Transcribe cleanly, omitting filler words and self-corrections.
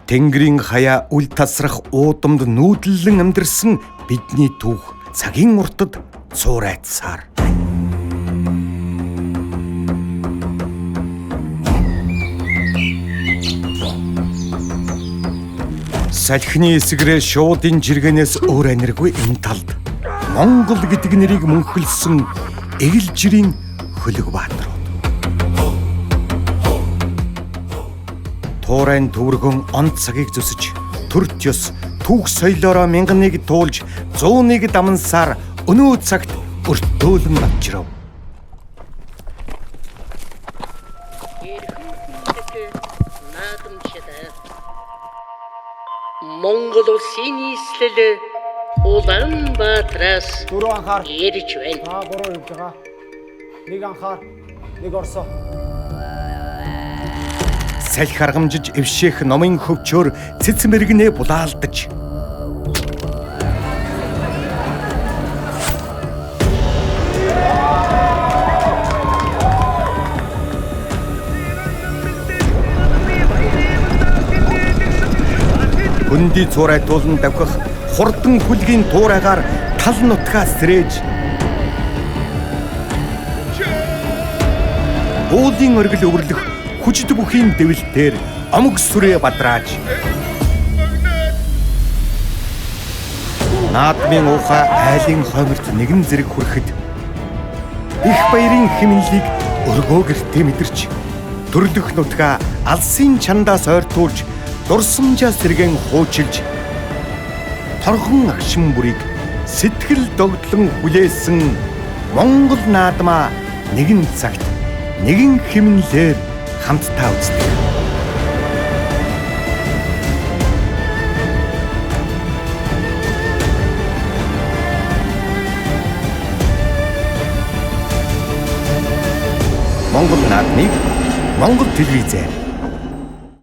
Тэнгэрийн хаяа үл тасрах уудамд нүүдлэн амьдарсан бидний түүх цагийн уртад цуурайцсаар. Салхины эсгэрээ шуудын жиргэнээс өөр аниргүй энэ талд Монгол гэдэг нэрийг мөнхөлсөн Эгэл жирийн хөлөг баатрууд. Туурайн төвөргөн онц цагийг зүсэж, төрт ёс, түүх соёлоороо 1001 туулж, 101 дамансаар өнөө цагт өртөөлөн авчирав. Монгол улсын нийслэл Улаанбаатараас ирж байна. Буруу явж байгаа. Нэг анхаар, нэг орсоо. Салхи аргамжиж эвшээх номын хөвчөөр цэц мэргэнэ булаалдаж. Хөндөй цуурай туулан давхих хурдан хүлгийн туурайгаар тал нутгаас сэрээж. Уулын оргил өвөрлөх хүчит бүхийн дэвэлтээр омог сүрээ бадрааж. Наадмын ухаа айлын хойморт нэгэн зэрэг хүрэхэд их баярын хэмнэлийг өргөө гэртээ мэдэрч төрлөх нутгаа алсын чандаас ойртуулж дурсамжаа сэргэн хуучилж торхон агшин бүрийг сэтгэл догдлон хүлээсэн Монгол наадмаа нэгэн цагт нэгэн хэмнэлээр хамтдаа үздэг. Монгол наадмыг Монгол телевизээр